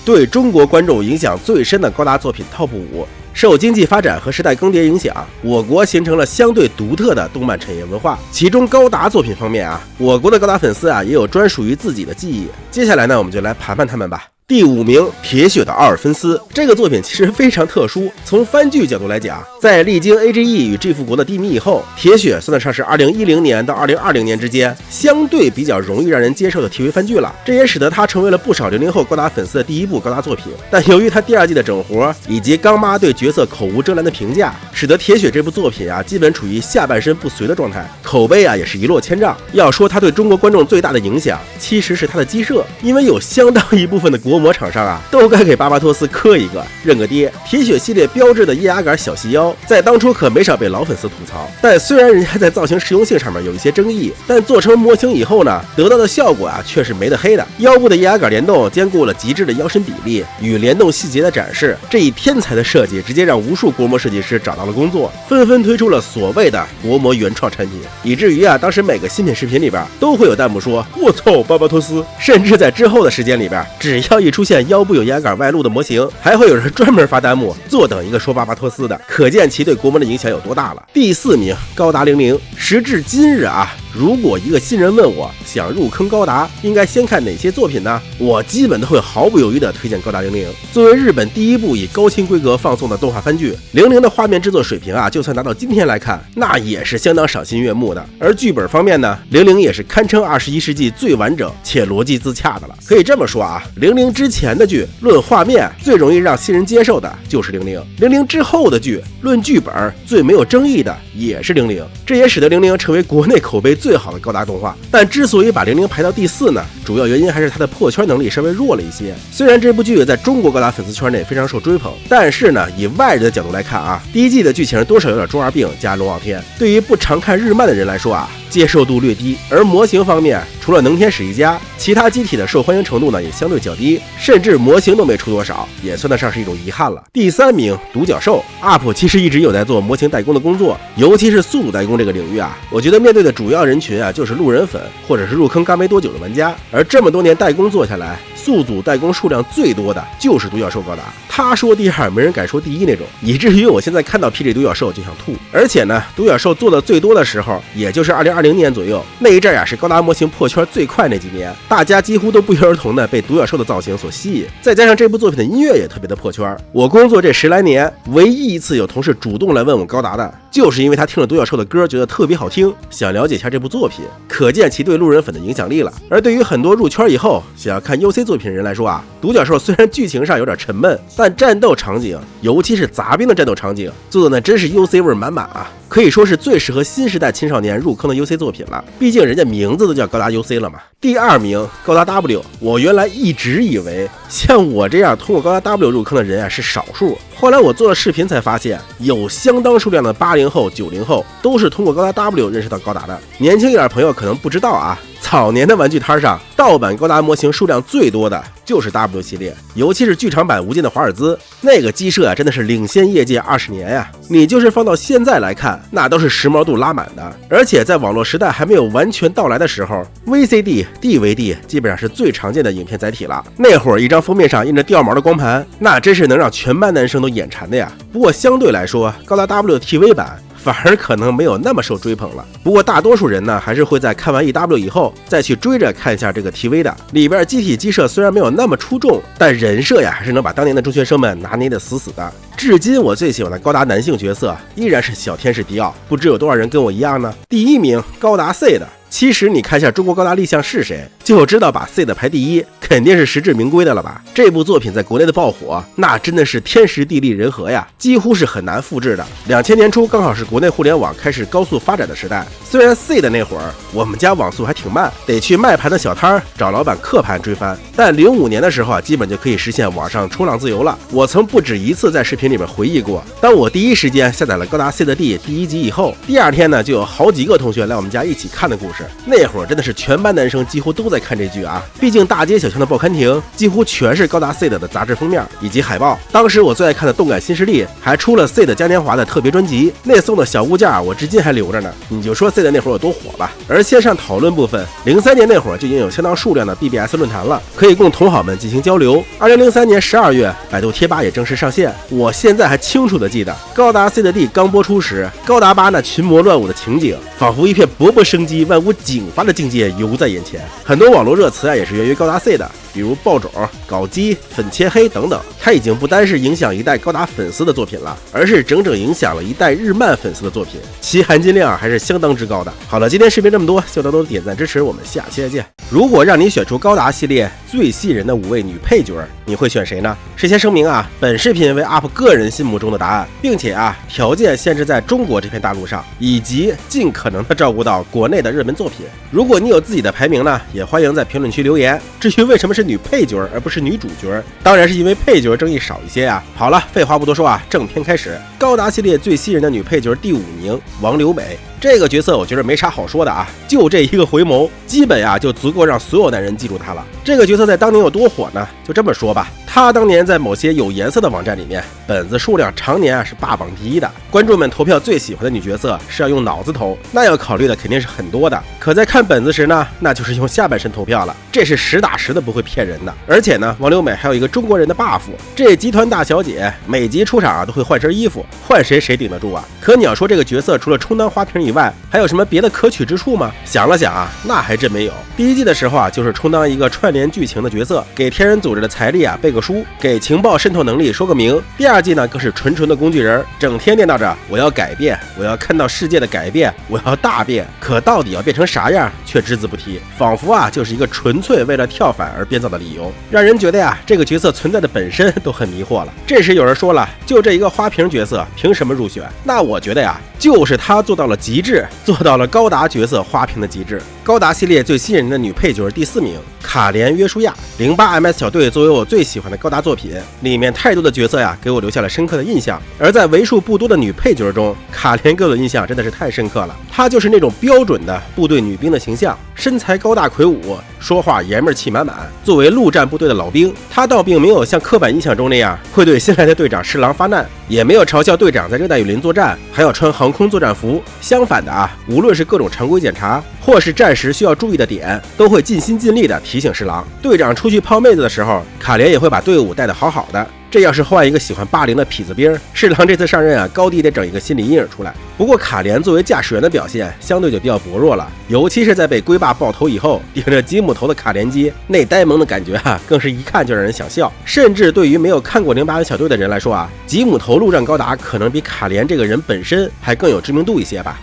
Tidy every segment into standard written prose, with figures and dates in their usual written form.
对中国观众影响最深的高达作品 TOP 5。受经济发展和时代更迭影响，我国形成了相对独特的动漫产业文化。其中高达作品方面我国的高达粉丝也有专属于自己的记忆。接下来呢，我们就来盘盘他们吧。第5名，铁血的奥尔芬斯。这个作品其实非常特殊，从番剧角度来讲，在历经 AGE 与 G 复国的低迷以后，铁血算得上是2010年到2020年之间相对比较容易让人接受的 TV 番剧了。这也使得它成为了不少00后高达粉丝的第一部高达作品。但由于它第2季的整活以及刚妈对角色口无遮拦的评价，使得铁血这部作品基本处于下半身不遂的状态，口碑也是一落千丈。要说它对中国观众最大的影响，其实是它的鸡舍，因为有相当一部分的国模厂商都该给巴巴托斯磕一个认个爹。铁血系列标志的液压杆小细腰，在当初可没少被老粉丝吐槽。但虽然人家在造型实用性上面有一些争议，但做成模型以后呢，得到的效果却是没得黑的。腰部的液压杆联动兼顾了极致的腰身比例与联动细节的展示，这一天才的设计直接让无数国模设计师找到了工作，纷纷推出了所谓的国模原创产品，以至于当时每个新品视频里边都会有弹幕说我操巴巴托斯。甚至在之后的时间里边，只要一出现腰部有压杆外露的模型，还会有人专门发弹幕坐等一个说巴巴托斯的，可见其对国模的影响有多大了。第4名，高达00。时至今日如果一个新人问我想入坑高达应该先看哪些作品呢，我基本都会毫不犹豫地推荐高达00。作为日本第一部以高清规格放送的动画番剧，00的画面制作水平就算拿到今天来看，那也是相当赏心悦目的。而剧本方面呢，00也是堪称21世纪最完整且逻辑自洽的了。可以这么说00之前的剧论画面最容易让新人接受的就是00之后的剧论剧本最没有争议的也是00。这也使得00成为国内口碑最好的高达动画。但之所以把00排到第4呢，主要原因还是它的破圈能力稍微弱了一些。虽然这部剧在中国高达粉丝圈内非常受追捧，但是呢，以外人的角度来看第1季的剧情多少有点中二病加龙傲天，对于不常看日漫的人来说接受度略低。而模型方面，除了能天使一家，其他机体的受欢迎程度呢也相对较低，甚至模型都没出多少，也算得上是一种遗憾了。第3名，独角兽。UP 其实一直有在做模型代工的工作，尤其是速度代工这个领域我觉得面对的主要人群就是路人粉或者是入坑刚没多久的玩家。而这么多年代工做下来，速组代工数量最多的就是独角兽高达，他说第2没人敢说第1那种，以至于我现在看到霹雳独角兽就想吐。而且呢，独角兽做的最多的时候也就是2020年左右，那一阵是高达模型破圈最快那几年，大家几乎都不约而同的被独角兽的造型所吸引，再加上这部作品的音乐也特别的破圈。我工作这10来年，唯一一次有同事主动来问我高达的，就是因为他听了独角兽的歌觉得特别好听，想了解一下这部作品，可见其对路人粉的影响力了。而对于很多入圈以后想要看 UC 作品的人来说独角兽虽然剧情上有点沉闷，但战斗场景，尤其是杂兵的战斗场景做的那真是 UC 味满满可以说是最适合新时代青少年入坑的 UC 作品了，毕竟人家名字都叫高达 UC 了嘛。第2名，高达 W。 我原来一直以为像我这样通过高达 W 入坑的人是少数，后来我做了视频才发现，有相当数量的80后、90后都是通过高达 W 认识到高达的。年轻一点的朋友可能不知道早年的玩具摊上，盗版高达模型数量最多的就是 W 系列，尤其是剧场版无尽的华尔兹，那个鸡舍真的是领先业界20年你就是放到现在来看，那都是时髦度拉满的。而且在网络时代还没有完全到来的时候， VCD、DVD 基本上是最常见的影片载体了。那会儿一张封面上印着掉毛的光盘，那真是能让全班男生都眼馋的呀。不过相对来说，高达 W 的 TV 版反而可能没有那么受追捧了。不过大多数人呢，还是会在看完 EW 以后再去追着看一下这个 TV 的。里边机体机设虽然没有那么出众，但人设还是能把当年的中学生们拿捏得死死的。至今我最喜欢的高达男性角色依然是小天使迪奥，不知有多少人跟我一样呢？第1名，高达 C 的。其实你看一下中国高达立项是谁，就知道把 C 的排第1肯定是实至名归的了吧。这部作品在国内的爆火，那真的是天时地利人和呀，几乎是很难复制的。2000年初刚好是国内互联网开始高速发展的时代，虽然 C 的那会儿我们家网速还挺慢，得去卖盘的小摊找老板刻盘追番，但05年的时候基本就可以实现网上冲浪自由了。我曾不止一次在视频里面回忆过，当我第一时间下载了高达 C 的第1集以后，第2天呢就有好几个同学来我们家一起看的故事。士》，那会儿真的是全班男生几乎都在看这剧啊，毕竟大街小巷的报刊亭几乎全是高达 SEED 的杂志封面以及海报。当时我最爱看的动感新势力还出了 SEED 嘉年华的特别专辑，那送的小物件我至今还留着呢。你就说 SEED 那会儿有多火吧。而线上讨论部分，03年那会儿就已经有相当数量的 BBS 论坛了，可以供同好们进行交流。2003年12月，百度贴吧也正式上线。我现在还清楚的记得高达 SEED 刚播出时，高达8那群魔乱舞的情景，仿佛一片勃勃生机、万物警发的境界犹在眼前。很多网络热词也是源于高达 SEED，比如爆种、搞基、粉切黑等等。它已经不单是影响一代高达粉丝的作品了，而是整整影响了一代日漫粉丝的作品，其含金量还是相当之高的。好了，今天视频这么多，希望大家都点赞支持，我们下期再见。如果让你选出高达系列最吸引人的5位女配角，你会选谁呢？事先声明啊，本视频为 UP 个人心目中的答案，并且条件限制在中国这片大陆上，以及尽可能的照顾到国内的热门作品。如果你有自己的排名呢，也欢迎在评论区留言。至于为什么是女配角而不是女主角，当然是因为配角争议少一些啊。好了，废话不多说正片开始。高达系列最吸引人的女配角第5名，王柳美。这个角色我觉得没啥好说的就这一个回眸，基本就足够让所有男人记住她了。这个角色在当年有多火呢？就这么说吧，她当年在某些有颜色的网站里面，本子数量常年是霸榜第1的。观众们投票最喜欢的女角色是要用脑子投，那要考虑的肯定是很多的。可在看本子时呢，那就是用下半身投票了，这是实打实的不会骗人的。而且呢，王柳美还有一个中国人的 buff， 这集团大小姐每集出场都会换身衣服，换谁顶得住啊？可你要说这个角色除了充当花瓶以外，还有什么别的可取之处吗？想了想那还真没有。第1季的时候就是充当一个串联剧情的角色，给天人组织的财力背个书，给情报渗透能力说个名。第2季呢，更是纯的工具人，整天念叨着我要改变，我要看到世界的改变，我要大变。可到底要变成啥样，却只字不提，仿佛就是一个纯粹为了跳反而编造的理由，让人觉得这个角色存在的本身都很迷惑了。这时有人说了，就这一个花瓶角色，凭什么入选？那我觉得就是他做到了极致，做到了高达角色花瓶的极致。高达系列最吸引人的女配角第4名，卡莲约书亚。08MS 小队作为我最喜欢的高达作品，里面太多的角色给我留下了深刻的印象。而在为数不多的女配角中，卡莲给我的印象真的是太深刻了。她就是那种标准的部队女兵的形象，身材高大魁梧，说话爷们儿气满满。作为陆战部队的老兵，她倒并没有像刻板印象中那样会对新来的队长侍郎发难，也没有嘲笑队长在热带雨林作战还要穿航空作战服。相反的无论是各种常规检查或是战时需要注意的点，都会尽心尽力的提醒侍郎。队长出去泡妹子的时候，卡莲也会把队伍带得好好的。这要是换一个喜欢霸凌的痞子兵，侍郎这次上任高低得整一个心理阴影出来。不过卡莲作为驾驶员的表现相对就比较薄弱了，尤其是在被龟爸爆头以后，顶着吉姆头的卡莲机那呆萌的感觉更是一看就让人想笑。甚至对于没有看过08小队的人来说吉姆头陆战高达可能比卡莲这个人本身还更有知名度一些吧。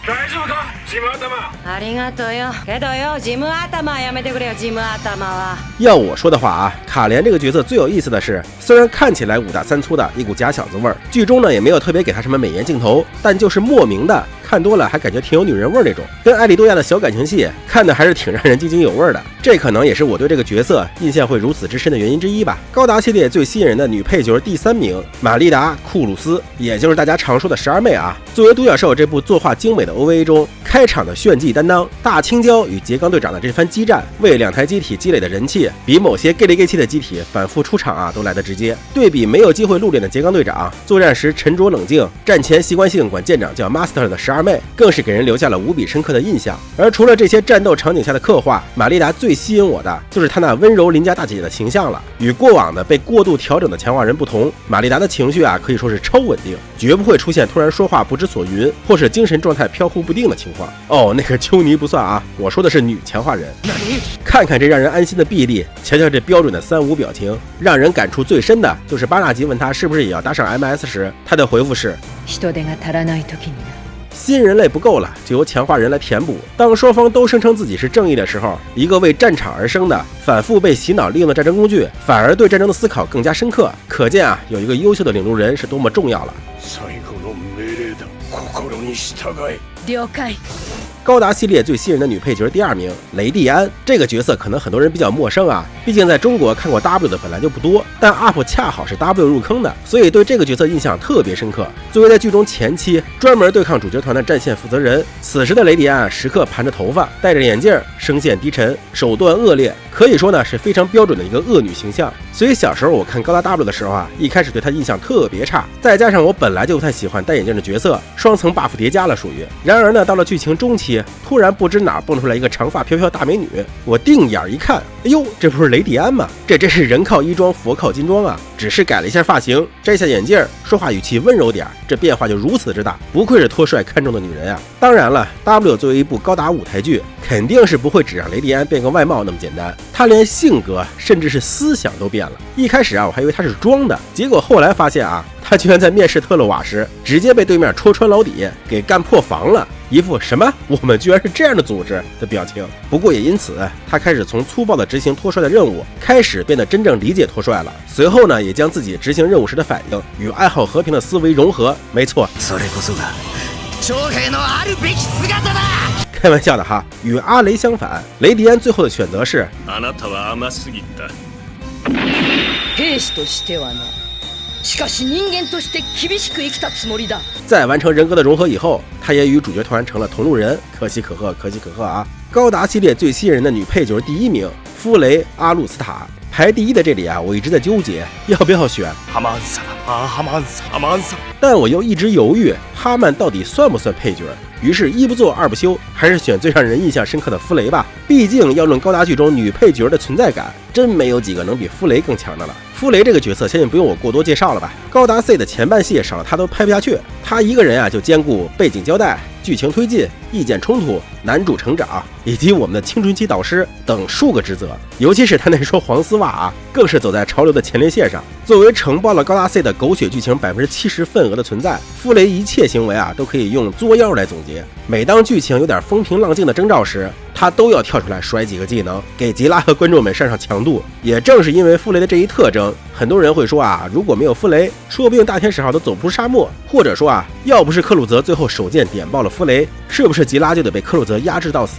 要我说的话卡莲这个角色最有意思的是，虽然看起来5大3粗的一股假小子味儿，剧中呢也没有特别给他什么美颜镜头，但就是莫名的看多了还感觉挺有女人味那种。跟艾莉多亚的小感情戏看的还是挺让人津津有味的，这可能也是我对这个角色印象会如此之深的原因之一吧。高达系列最吸引人的女配角第3名，玛丽达·库鲁斯，也就是大家常说的12妹作为独角兽这部作画精美的 OVA 中开场的炫技担当，大青椒与桀钢队长的这番激战，为2台机体积累的人气，比某些 gay 里 gay 气的机体反复出场都来得直接。对比没有机会露脸的桀钢队长，作战时沉着冷静，战前习惯性管舰长叫 Master 的12妹，更是给人留下了无比深刻的印象。而除了这些战斗场景下的刻画，玛丽达最吸引我的就是她那温柔邻家大姐姐的形象了。与过往的被过度调整的强化人不同，玛丽达的情绪可以说是超稳定，绝不会出现突然说话不知所云，或是精神状态飘忽不定的情况。那个丘尼不算我说的是女强化人。看看这让人安心的臂力，瞧瞧这标准的3无表情，让人感触最深的就是巴纳吉问他是不是也要搭上 MS 时，他的回复是新人类不够了，就由强化人来填补。当双方都声称自己是正义的时候，一个为战场而生的反复被洗脑利用的战争工具，反而对战争的思考更加深刻。可见有一个优秀的领路人是多么重要了。高达系列最吸引人的女配角第2名，雷蒂安。这个角色可能很多人比较陌生毕竟在中国看过 W 的本来就不多，但 UP 恰好是 W 入坑的，所以对这个角色印象特别深刻。作为在剧中前期专门对抗主角团的战线负责人，此时的雷迪安时刻盘着头发，戴着眼镜，声线低沉，手段恶劣，可以说呢是非常标准的一个恶女形象。所以小时候我看高达 W 的时候啊，一开始对她印象特别差，再加上我本来就不太喜欢戴眼镜的角色，双层 buff 叠加了属于。然而呢，到了剧情中期，突然不知哪蹦出来一个长发飘飘大美女，我定眼一看，哎呦，这不是雷迪安吗？这真是人靠衣装，佛靠金装啊！只是改了一下发型，摘下眼镜，说话语气温柔点，这变化就如此之大，不愧是托帅看中的女人啊！当然了 ，W 作为一部高达舞台剧，肯定是不会只让雷迪安变个外貌那么简单，她连性格甚至是思想都变了。一开始啊，我还以为她是装的，结果后来发现啊，她居然在面试特洛瓦时，直接被对面戳穿老底，给干破防了。一副什么我们居然是这样的组织的表情。不过也因此，他开始从粗暴的执行托帅的任务，开始变得真正理解托帅了。随后呢，也将自己执行任务时的反应与爱好和平的思维融合。没错，开玩笑的哈。与阿雷相反，雷迪安最后的选择是在完成人格的融合以后，他也与主角团成了同路人，可喜可贺，可喜可贺啊！高达系列最吸引人的女配角第1名，夫雷阿鲁斯塔。排第1的这里啊，我一直在纠结要不要选哈曼萨，但我又一直犹豫哈曼到底算不算配角。于是一不做二不休，还是选最让人印象深刻的夫雷吧。毕竟要论高达剧中女配角的存在感，真没有几个能比夫雷更强的了。夫雷这个角色相信不用我过多介绍了吧，高达 C 的前半戏少了他都拍不下去，他一个人啊就兼顾背景交代、剧情推进、意见冲突、男主成长以及我们的青春期导师等数个职责。尤其是他那双黄丝袜啊，更是走在潮流的前列线上。作为承包了高达 C 的狗血剧情70%份额的存在，夫雷一切行为啊都可以用作妖来总结。每当剧情有点风平浪静的征兆时，他都要跳出来甩几个技能，给吉拉和观众们上上强度。也正是因为夫雷的这一特征，很多人会说啊，如果没有夫雷，说不定大天使号都走不出沙漠。或者说啊，要不是克鲁泽最后手贱点爆了夫雷，是不是吉拉就得被克鲁泽压制到死？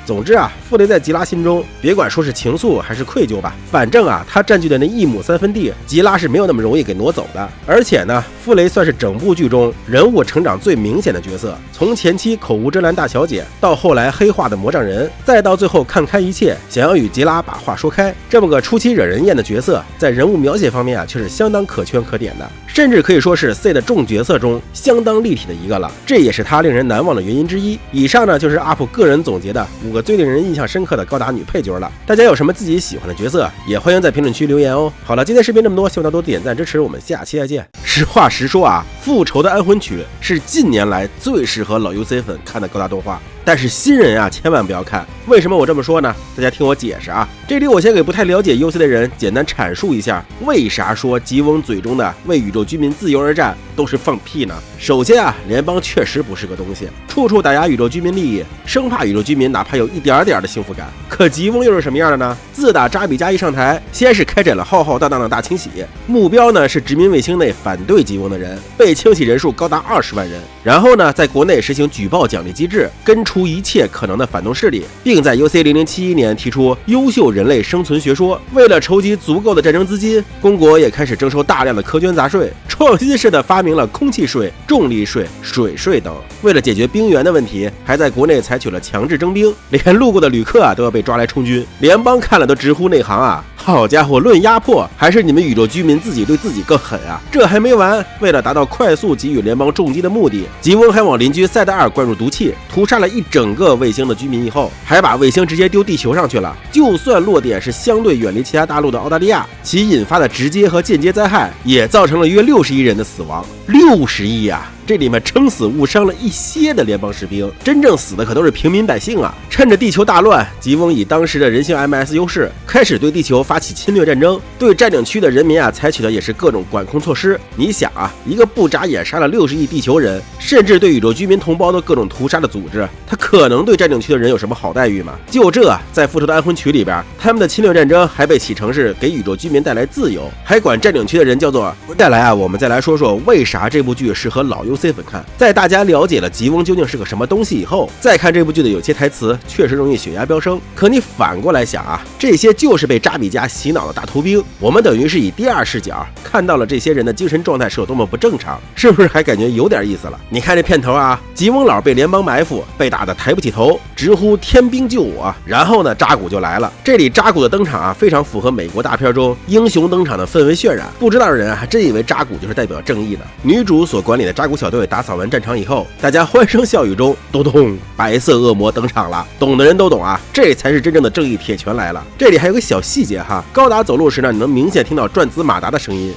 总之啊，夫雷在吉拉心中，别管说是情愫还是愧疚吧，反正啊，他占据的那1亩3分地，吉拉是没有那么容易给挪走的。而且呢，夫雷算是整部剧中人物成长最明显的角色，从前期口无遮拦大小姐，到后来黑化的魔杖人，再到最后看开一切，想要与吉拉把话说开，这么个初期惹人厌的角色，在人物描写方面啊，却是相当可圈可点的，甚至可以说是 C 的众角色中相当立体的一个了，这也是他令人难忘的原因之一。以上呢就是 UP 个人总结的5个最令人印象深刻的高达女配角了。大家有什么自己喜欢的角色，也欢迎在评论区留言哦。好了，今天视频这么多，希望大家多点赞支持，我们下期再见。实话实说啊，复仇的安魂曲是近年来最适合老 UC 粉看的高达动画，但是新人啊千万不要看。为什么我这么说呢？大家听我解释啊。这里我先给不太了解 UC 的人简单阐述一下，为啥说吉翁嘴中的为宇宙居民自由而战都是放屁呢？首先啊，联邦确实不是个东西，处处打压宇宙居民利益，生怕宇宙居民哪怕有一点点的幸福感。可吉翁又是什么样的呢？自打扎比加一上台，先是开展了浩浩荡荡的大清洗，目标呢是殖民卫星内反对吉翁的人，被清洗人数高达20万人。然后呢，在国内实行举报奖励机制，根除一切可能的反动势力，并在 UC0071年提出优秀人类生存学说。为了筹集足够的战争资金，公国也开始征收大量的苛捐杂税，创新式的发明了空气税、重力税、水税等。为了解决兵源的问题，还在国内采取了强制征兵，连路过的旅客啊都要被抓来充军。联邦看了都直呼内行啊！好家伙，论压迫，还是你们宇宙居民自己对自己更狠啊！这还没完，为了达到快速给予联邦重击的目的，吉翁还往邻居塞德尔灌入毒气，屠杀了一整个卫星的居民以后，还把卫星直接丢地球上去了。就算落点是相对远离其他大陆的澳大利亚，其引发的直接和间接灾害也造成了约60亿人的死亡。60亿啊！这里面撑死误伤了一些的联邦士兵，真正死的可都是平民百姓啊！趁着地球大乱，吉翁以当时的人性 MS 优势，开始对地球发起侵略战争，对占领区的人民啊采取的也是各种管控措施。你想啊，一个不眨眼杀了60亿地球人，甚至对宇宙居民同胞的各种屠杀的组织，他可能对占领区的人有什么好待遇吗？就这，在复仇的安魂曲里边，他们的侵略战争还被起成是给宇宙居民带来自由，还管占领区的人叫做……再来啊，我们再来说说为啥啥这部剧适合老 UC 粉看。在大家了解了吉翁究竟是个什么东西以后，再看这部剧的有些台词，确实容易血压飙升。可你反过来想啊，这些就是被扎比加洗脑的大头兵，我们等于是以第二视角看到了这些人的精神状态是有多么不正常，是不是还感觉有点意思了？你看这片头啊，吉翁老被联邦埋伏，被打得抬不起头，直呼天兵救我。然后呢，扎古就来了。这里扎古的登场啊，非常符合美国大片中英雄登场的氛围渲染。不知道的人还真以为扎古就是代表正义的。女主所管理的扎古小队打扫完战场以后，大家欢声笑语中，咚咚，白色恶魔登场了。懂的人都懂啊，这才是真正的正义铁拳来了。这里还有个小细节哈，高达走路时呢，你能明显听到转子马达的声音。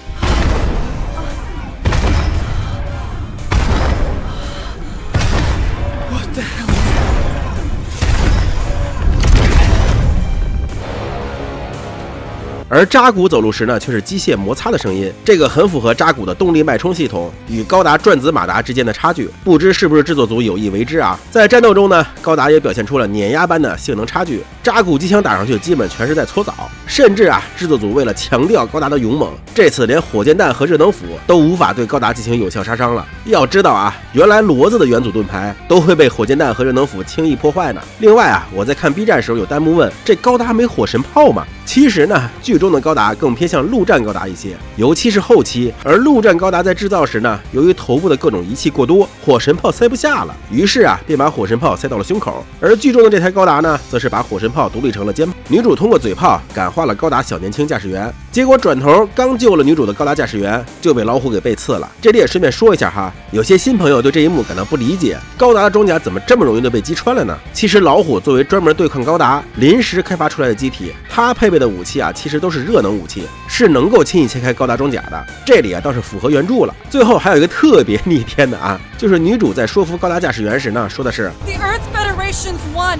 而扎古走路时呢，却是机械摩擦的声音，这个很符合扎古的动力脉冲系统与高达转子马达之间的差距。不知是不是制作组有意为之啊？在战斗中呢，高达也表现出了碾压般的性能差距，扎古机枪打上去基本全是在搓澡，甚至啊，制作组为了强调高达的勇猛，这次连火箭弹和热能斧都无法对高达进行有效杀伤了。要知道啊，原来骡子的元祖盾牌都会被火箭弹和热能斧轻易破坏呢。另外啊，我在看 B 站时候有弹幕问，这高达没火神炮吗？其实呢，剧中的高达更偏向陆战高达一些，尤其是后期。而陆战高达在制造时呢，由于头部的各种仪器过多，火神炮塞不下了，于是啊，便把火神炮塞到了胸口。而剧中的这台高达呢，则是把火神炮独立成了肩膀。女主通过嘴炮感化了高达小年轻驾驶员，结果转头刚救了女主的高达驾驶员就被老虎给背刺了。这里也顺便说一下哈，有些新朋友对这一幕感到不理解，高达的装甲怎么这么容易就被击穿了呢？其实老虎作为专门对抗高达临时开发出来的机体，它配备的武器啊，其实都是热能武器，是能够轻易切开高达装甲的。这里啊倒是符合原著了。最后还有一个特别逆天的啊，就是女主在说服高达驾驶员时呢，说的是 The Earth Federation's won.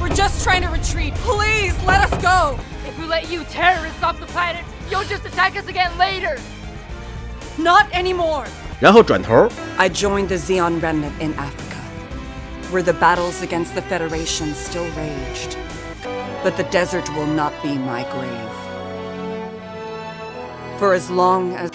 We're just trying to retreat. Please let us go. If we let you terrorists off the planet, you'll just attack us again later. Not anymore. 然后转头 I joined the Xeon remnant in Africa, where the battles against the Federation still raged. But the desert will not be my grave. For as long as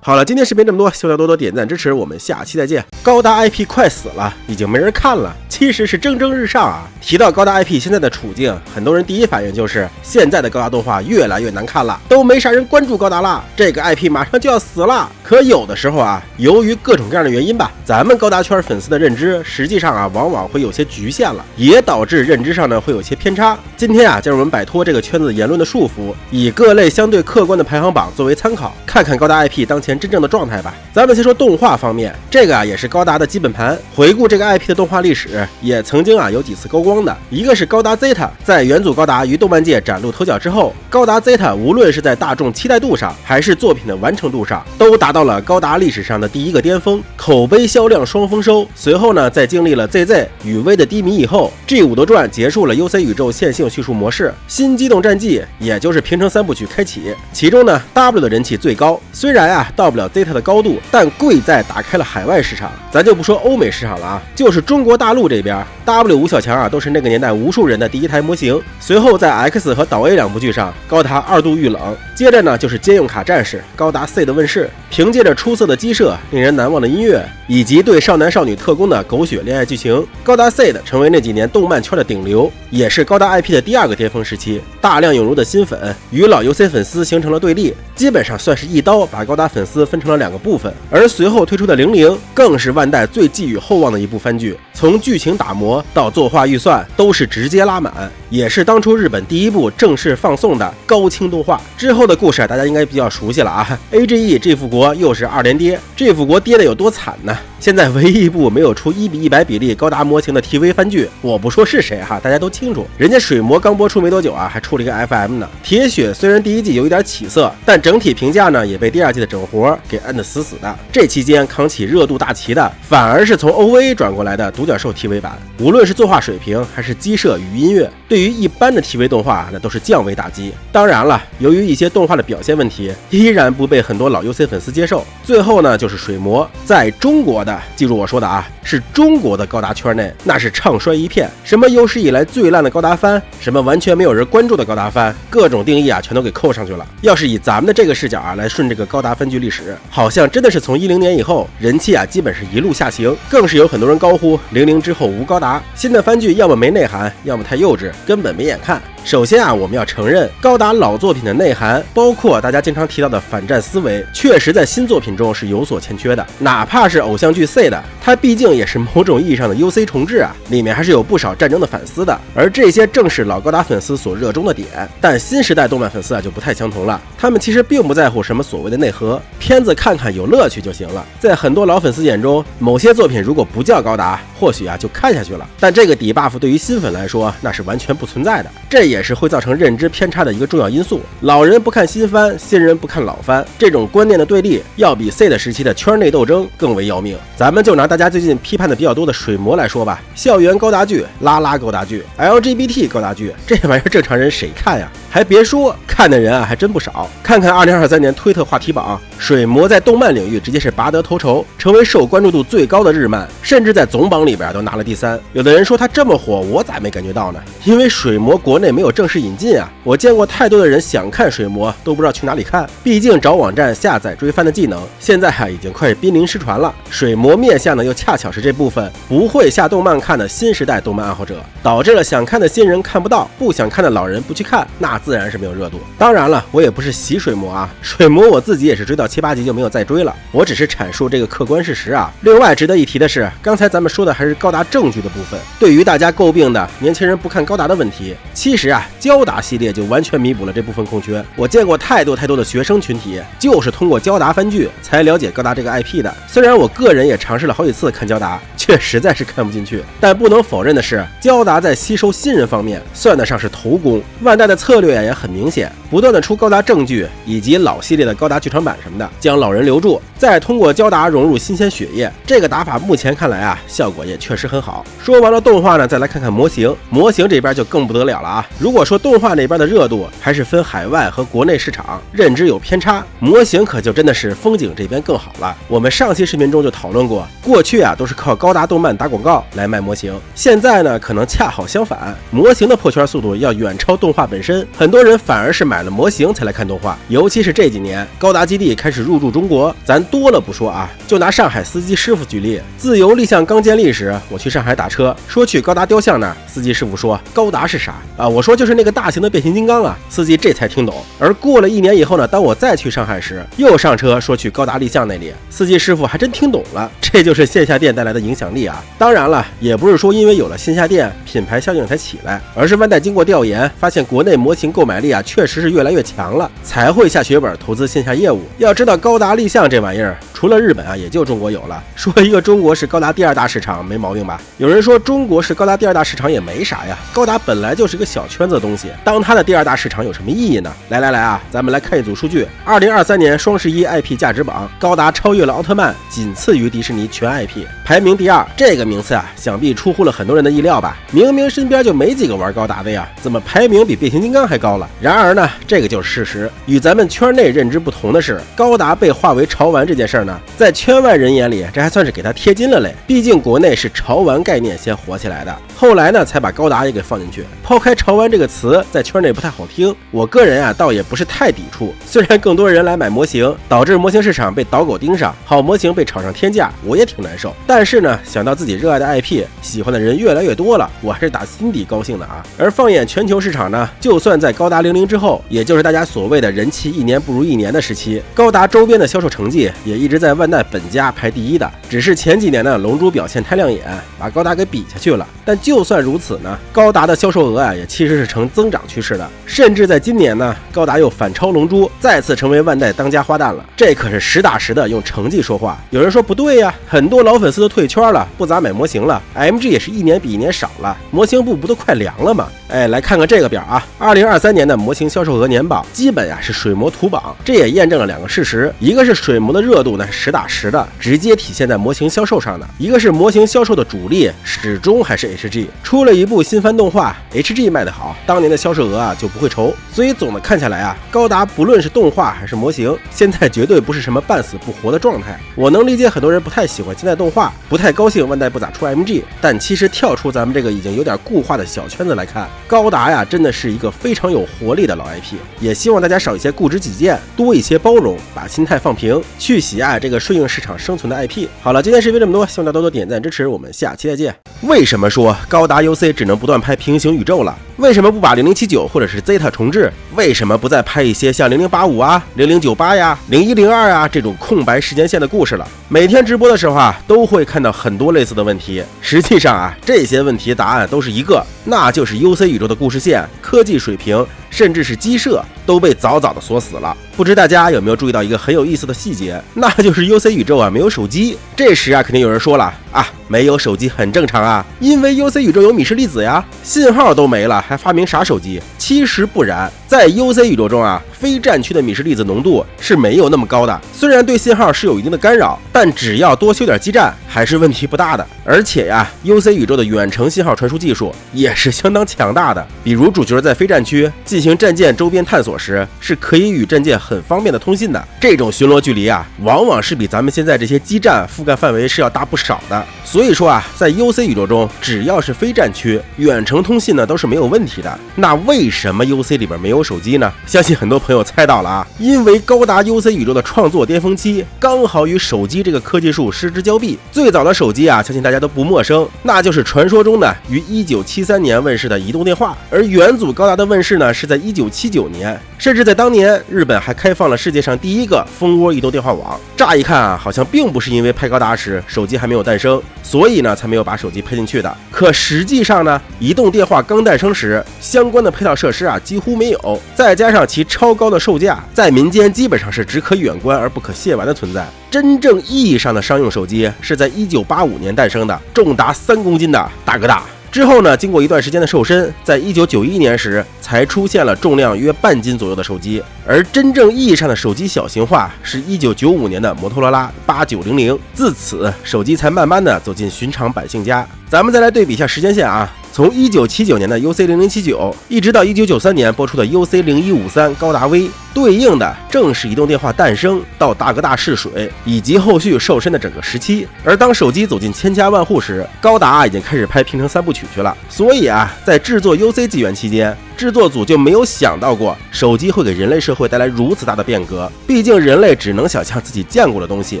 好了，今天视频这么多，希望多多点赞支持，我们下期再见。高达 IP 快死了，已经没人看了，其实是蒸蒸日上啊。提到高达 IP 现在的处境，很多人第一反应就是现在的高达动画越来越难看了，都没啥人关注高达了，这个 IP 马上就要死了。可有的时候啊，由于各种各样的原因吧，咱们高达圈粉丝的认知实际上啊，往往会有些局限了，也导致认知上呢会有些偏差。今天啊，就让我们摆脱这个圈子言论的束缚，以各类相对客观的排行榜作为参考，看看高达 IP 当前真正的状态吧。咱们先说动画方面，这个啊也是高达的基本盘。回顾这个 IP 的动画历史，也曾经啊有几次高光的。一个是高达 Zeta， 在元祖高达于动漫界崭露头角之后，高达 Zeta 无论是在大众期待度上，还是作品的完成度上，都达到了高达历史上的第一个巅峰，口碑销量双丰收。随后呢，在经历了 ZZ 与 V 的低迷以后， G5 的传结束了 UC 宇宙线性叙述模式，新机动战记也就是平成三部曲开启。其中呢 W 的人气最高，虽然啊到不了 Zeta 的高度，但贵在打开了海外市场。咱就不说欧美市场了啊，就是中国大陆这边 W 吴小强啊都是那个年代无数人的第一台模型。随后在 X 和岛 A 两部剧上，高达2度遇冷。接着呢就是兼用卡战士高达 C 的问世，凭借着出色的机设、令人难忘的音乐以及对少男少女特工的狗血恋爱剧情，高达 C 的成为那几年动漫圈的顶流，也是高达 IP 的第二个巅峰时期。大量涌入的新粉与老 UC 粉丝形成了对立，基本上算是一刀把高达粉丝分成了两个部分。而随后推出的00更是万代最寄予厚望的一部番剧，从剧情打磨到作画预算都是直接拉满，也是当初日本第一部正式放送的高清动画。之后的故事大家应该比较熟悉了啊 ，AGE 这副国又是2连跌，这副国跌的有多惨呢？现在唯一一部没有出1:100比例高达模型的 TV 番剧，我不说是谁哈，大家都清楚，人家水魔刚播出没多久啊，还出了一个 FM 呢。铁血虽然第一季有一点起色，但整体评价呢也被第二季的整活给摁得死死的。这期间扛起热度大旗的，反而是从 OVA 转过来的独角兽 TV 版，无论是作画水平还是机设与音乐，对于一般的 TV 动画那都是降维打击。当然了，由于一些动画的表现问题，依然不被很多老 UC 粉丝接受。最后呢，就是水魔在中国的的，记住我说的啊，是中国的高达圈内那是唱衰一片，什么有史以来最烂的高达番，什么完全没有人关注的高达番，各种定义啊全都给扣上去了。要是以咱们的这个视角啊来顺这个高达番剧历史，好像真的是从10年以后人气啊基本是一路下行，更是有很多人高呼00之后无高达。新的番剧要么没内涵，要么太幼稚，根本没眼看。首先啊，我们要承认高达老作品的内涵，包括大家经常提到的反战思维，确实在新作品中是有所欠缺的。哪怕是偶像剧 C 的，它毕竟也是某种意义上的 UC 重置啊，里面还是有不少战争的反思的，而这些正是老高达粉丝所热衷的点。但新时代动漫粉丝啊就不太相同了，他们其实并不在乎什么所谓的内核，片子看看有乐趣就行了。在很多老粉丝眼中，某些作品如果不叫高达，或许啊就看下去了，但这个底 buff 对于新粉来说那是完全不存在的，这也是会造成认知偏差的一个重要因素。老人不看新番，新人不看老番，这种观念的对立要比 C 的时期的圈内斗争更为要命。咱们就拿大家最近批判的比较多的水魔来说吧，校园高达剧、拉拉高达剧、LGBT 高达剧，这玩意儿正常人谁看呀？还别说，看的人啊还真不少。看看2023年推特话题榜，水魔在动漫领域直接是拔得头筹，成为受关注度最高的日漫，甚至在总榜里边都拿了第3。有的人说他这么火，我咋没感觉到呢？因为水魔国内没有正式引进啊，我见过太多的人想看水魔都不知道去哪里看，毕竟找网站下载追番的技能现在已经快濒临失传了。水魔面向呢又恰巧是这部分不会下动漫看的新时代动漫爱好者，导致了想看的新人看不到，不想看的老人不去看，那自然是没有热度。当然了，我也不是洗水魔啊，水魔我自己也是追到7、8集就没有再追了，我只是阐述这个客观事实啊。另外值得一提的是，刚才咱们说的还是高达正剧的部分，对于大家诟病的年轻人不看高达的问题，其实啊焦达系列就完全弥补了这部分空缺。我见过太多的学生群体就是通过焦达番剧才了解高达这个 IP 的，虽然我个人也尝试了好几次看焦达，却实在是看不进去，但不能否认的是，焦达在吸收新人方面算得上是头功。万代的策略也很明显，不断的出高达正剧以及老系列的高达剧场版什么的，将老人留住，再通过焦达融入新鲜血液。这个打法目前看来啊，效果也确实很好。说完了动画呢，再来看看模型。模型这边就更不得了了啊！如果说动画那边的热度还是分海外和国内市场，认知有偏差，模型可就真的是风景这边更好了。我们上期视频中就讨论过，过去啊都是靠高达动漫打广告来卖模型，现在呢可能恰好相反，模型的破圈速度要远超动画本身，很多人反而是买了模型才来看动画。尤其是这几年高达基地开始入驻中国，咱多了不说啊，就拿上海司机师傅举例，自由立项刚建立时，我去上海打车，说去高达雕像那儿，司机师傅说高达是啥啊？我说就是那个大型的变形金刚啊，司机这才听懂。而过了1年以后呢，当我再去上海时，又上车说去高达立项那里，司机师傅还真听懂了。这就是线下店带来的影响力啊！当然了，也不是说因为有了线下店，品牌效应才起来，而是万代经过调研，发现国内模型购买力啊确实是越来越强了，才会下血本投资线下业务。要知道高达立项这玩意儿，除了日本啊，也就中国有了。说一个中国是高达第2大市场没毛病吧？有人说中国是高达第2大市场也没啥呀，高达本来就是个小圈子的东西，当它的第2大市场有什么意义呢？来啊，咱们来看一组数据。2023年双11 IP 价值榜，高达超越了奥特曼，仅次于迪士尼全 IP， 排名第2。这个名次啊，想必出乎了很多人的意料吧？明明身边就没几个玩高达的呀，怎么排名比变形金刚还高了？然而呢，这个就是事实。与咱们圈内认知不同的是，高达被划为潮玩这件事呢，在圈外人眼里，这还算是给它贴金了嘞。毕竟国内是潮玩概念先火起来的，后来呢才把高达也给放进去。抛开潮玩这个词在圈内不太好听，我个人啊倒也不是太抵触。虽然更多人来买模型，导致模型市场被导狗盯上，好模型被炒上天价，我也挺难受。但是呢，想到自己热爱的 IP， 喜欢的人越来越多了，我还是打心底高兴的啊。而放眼全球市场呢，就算在高达00之后，也就是大家所谓的人气1年不如1年的时期，高达周边的销售成绩也一直在万代本家排第1的。只是前几年呢，龙珠表现太亮眼，把高达给比下去了。但就算如此呢，高达的销售额啊，也其实是呈增长趋势的。甚至在今年呢，高达又反超龙珠，再次成为万代当家花旦了。这可是实打实的用成绩说话。有人说不对呀，很多老粉丝都退圈了，不咋买模型了 ，MG 也是1年比1年少了，模型部不都快凉了吗？哎，来看看这个表啊，2023年的模型销售额年榜，基本啊是水魔图榜。这也验证了2个事实，一个是水魔的热度那是实打实的直接体现在模型销售上的。一个是模型销售的主力始终还是 HG， 出了一部新番动画 HG 卖得好，当年的销售额啊就不会愁。所以总的看下来啊，高达不论是动画还是模型，现在绝对不是什么半死不活的状态。我能理解很多人不太喜欢现在动画，不太高兴万代不咋出 MG， 但其实跳出咱们这个已经有点固化的小圈子来看，高达呀真的是一个非常有活力的老 IP。也希望大家少一些固执己见，多一些包容，把心态放平，去喜爱这个顺应市场生存的 IP。好了，今天视频这么多，希望大家多多点赞支持，我们下期再见。为什么说高达 UC 只能不断拍平行宇宙了？为什么不把0079或者是 Zeta 重置？为什么不再拍一些像0085啊、0098呀、0102啊这种空白时间线的故事了？每天直播的时候啊，都会看到很多类似的问题。实际上啊，这些问题答案都是一个，那就是 UC 宇宙的故事线、科技水平，甚至是机设都被早早的锁死了。不知大家有没有注意到一个很有意思的细节，那就是 UC 宇宙啊没有手机。这时啊，肯定有人说了啊，没有手机很正常啊，因为 UC 宇宙有米氏粒子呀，信号都没了，还发明啥手机？其实不然，在 UC 宇宙中啊，非战区的米氏粒子浓度是没有那么高的，虽然对信号是有一定的干扰，但只要多修点基站，还是问题不大的。而且呀，UC 宇宙的远程信号传输技术也是相当强大的，比如主角在非战区进行战舰周边探索时，是可以与战舰很方便的通信的。这种巡逻距离啊，往往是比咱们现在这些基站覆盖范围是要大不少的。所以说啊，在 UC 宇宙中，只要是非战区，远程通信呢都是没有问题的。那为什么 UC 里边没有手机呢？相信很多朋友猜到了啊，因为高达 UC 宇宙的创作巅峰期刚好与手机这个科技树失之交臂。最早的手机啊，相信大家都不陌生，那就是传说中的于1973年问世的移动电话。而元祖高达的问世呢，是在1979年，甚至在当年，日本还开放了世界上第一个蜂窝移动电话网。乍一看啊，好像并不是因为拍高达时手机还没有诞生，所以呢才没有把手机拍进去的。可实际上呢，移动电话刚诞生时，相关的配套设施啊几乎没有，再加上其超高的售价，在民间基本上是只可远观而不可亵玩的存在。真正意义上的商用手机是在1985年诞生的，重达3公斤的大哥大。之后呢，经过一段时间的瘦身，在1991年时才出现了重量约半斤左右的手机。而真正意义上的手机小型化是1995年的摩托罗拉8900，自此手机才慢慢的走进寻常百姓家。咱们再来对比一下时间线啊，从1979年的 UC0079 一直到1993年播出的 UC0153 高达 V， 对应的正是移动电话诞生到大哥大试水以及后续瘦身的整个时期。而当手机走进千家万户时，高达已经开始拍平成3部曲去了。所以啊，在制作 UC 纪元期间，制作组就没有想到过手机会给人类社会带来如此大的变革。毕竟人类只能想象自己见过的东西，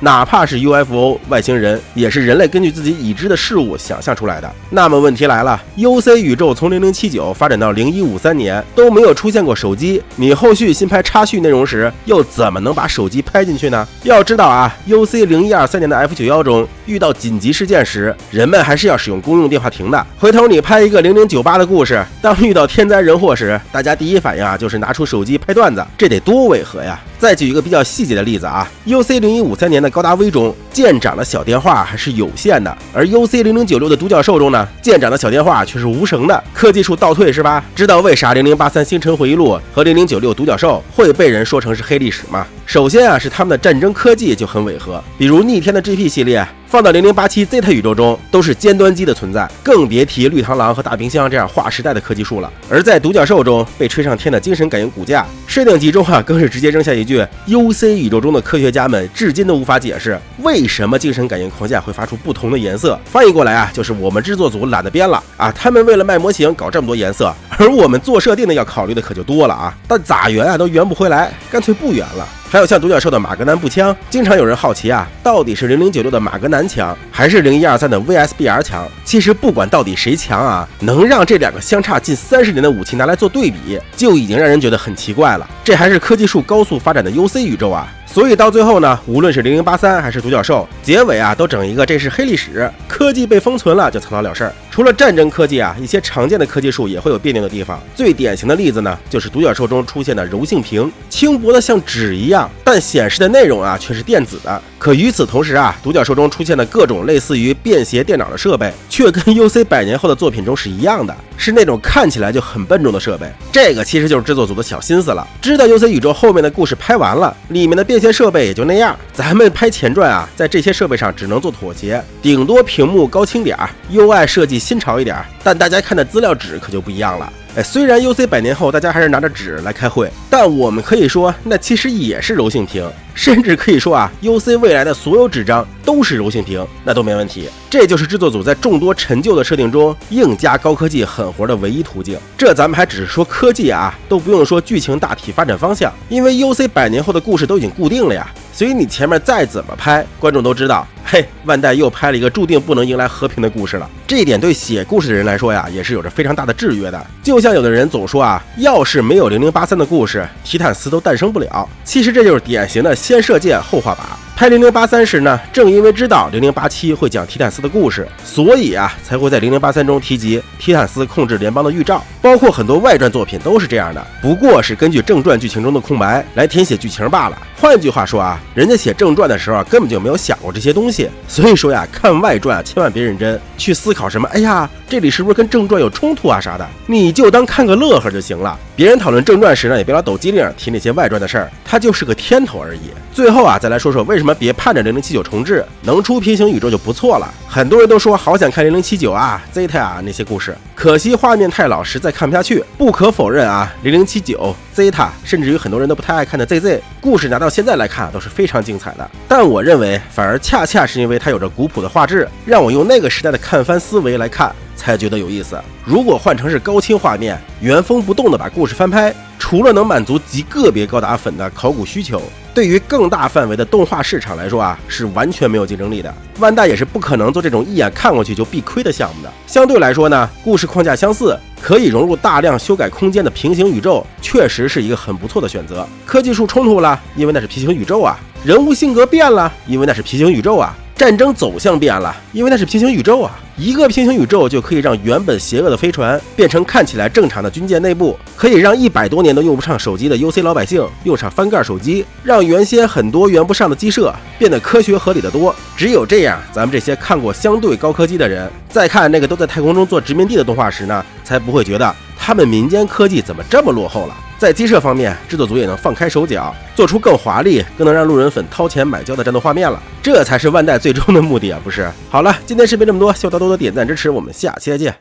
哪怕是 UFO 外星人，也是人类根据自己已知的事物想象出来的。那么问题来了， UC 宇宙从0079发展到0153年都没有出现过手机，你后续新拍插叙内容时又怎么能把手机拍进去呢？要知道啊， UC 0123年的 F91中遇到紧急事件时，人们还是要使用公用电话亭的。回头你拍一个0098的故事，当遇到天灾人祸时，大家第一反应啊就是拿出手机拍段子，这得多违和呀！再举一个比较细节的例子啊， UC 0153年的高达 V 中，舰长的小电话还是有线的，而 UC 0096的独角兽中呢，舰长的小电话却是无绳的，科技树倒退是吧？知道为啥0083星辰回忆录和0096独角兽会被人说成是黑历史吗？首先啊，是他们的战争科技就很违和，比如逆天的 GP 系列放到0087 Zeta 宇宙中都是尖端机的存在，更别提绿螳螂和大冰箱这样划时代的科技树了。而在独角兽中被吹上天的精神感应骨架设定集中啊，更是直接扔下一句 UC 宇宙中的科学家们至今都无法解释为什么精神感应框架会发出不同的颜色。翻译过来啊，就是我们制作组懒得编了啊，他们为了卖模型搞这么多颜色，而我们做设定的要考虑的可就多了啊，但咋圆啊都圆不回来，干脆不圆了。还有像独角兽的马格南步枪，经常有人好奇啊，到底是0096的马格南强还是0123的 VSBR 强？其实不管到底谁强啊，能让这两个相差近30年的武器拿来做对比，就已经让人觉得很奇怪了。这还是科技树高速发展的 UC 宇宙啊！所以到最后呢，无论是0083还是独角兽，结尾啊都整一个这是黑历史，科技被封存了就草草了事儿。除了战争科技啊，一些常见的科技树也会有别扭的地方。最典型的例子呢，就是独角兽中出现的柔性屏，轻薄的像纸一样，但显示的内容啊却是电子的。可与此同时啊，独角兽中出现的各种类似于便携电脑的设备，却跟 UC 100年后的作品中是一样的，是那种看起来就很笨重的设备。这个其实就是制作组的小心思了，知道 UC 宇宙后面的故事拍完了，里面的变这些设备也就那样，咱们拍前传啊，在这些设备上只能做妥协，顶多屏幕高清点 UI 设计新潮一点，但大家看的资料纸可就不一样了。虽然 UC 100年后大家还是拿着纸来开会，但我们可以说那其实也是柔性屏，甚至可以说啊 UC 未来的所有纸张都是柔性屏，那都没问题。这就是制作组在众多陈旧的设定中硬加高科技狠活的唯一途径。这咱们还只是说科技啊，都不用说剧情大体发展方向，因为 UC 100年后的故事都已经固定了呀。所以你前面再怎么拍，观众都知道，嘿，万代又拍了一个注定不能迎来和平的故事了。这一点对写故事的人来说呀，也是有着非常大的制约的。就像有的人总说啊，要是没有0083的故事，提坦斯都诞生不了。其实这就是典型的先射箭后画靶。拍0083时呢，正因为知道0087会讲提坦斯的故事，所以啊才会在0083中提及提坦斯控制联邦的预兆，包括很多外传作品都是这样的，不过是根据正传剧情中的空白来填写剧情罢了。换句话说啊，人家写正传的时候根本就没有想过这些东西，所以说呀，看外传千万别认真去思考什么，哎呀，这里是不是跟正传有冲突啊啥的，你就当看个乐呵就行了。别人讨论正传时呢，也别老抖机灵提那些外传的事儿，它就是个添头而已。最后啊，再来说说为什么别盼着0079重置，能出平行宇宙就不错了。很多人都说好想看0079啊、Zeta 啊那些故事，可惜画面太老，实在看不下去。不可否认啊，0079、Zeta， 甚至于很多人都不太爱看的 ZZ 故事，拿到现在来看都是非常精彩的。但我认为，反而恰恰是因为它有着古朴的画质，让我用那个时代的看番思维来看，才觉得有意思。如果换成是高清画面，原封不动的把故事翻拍，除了能满足极个别高达粉的考古需求，对于更大范围的动画市场来说啊，是完全没有竞争力的。万代也是不可能做这种一眼看过去就必亏的项目的。相对来说呢，故事框架相似，可以融入大量修改空间的平行宇宙，确实是一个很不错的选择。科技树冲突了，因为那是平行宇宙啊；人物性格变了，因为那是平行宇宙啊；战争走向变了，因为那是平行宇宙啊。一个平行宇宙就可以让原本邪恶的飞船变成看起来正常的军舰内部，可以让100多年都用不上手机的 UC 老百姓用上翻盖手机，让原先很多圆不上的鸡舍变得科学合理的多。只有这样，咱们这些看过相对高科技的人，再看那个都在太空中做殖民地的动画时呢，才不会觉得他们民间科技怎么这么落后了。在机设方面，制作组也能放开手脚，做出更华丽、更能让路人粉掏钱买胶的战斗画面了。这才是万代最终的目的啊，不是？好了，今天视频这么多，希望大家多多点赞支持，我们下期再见。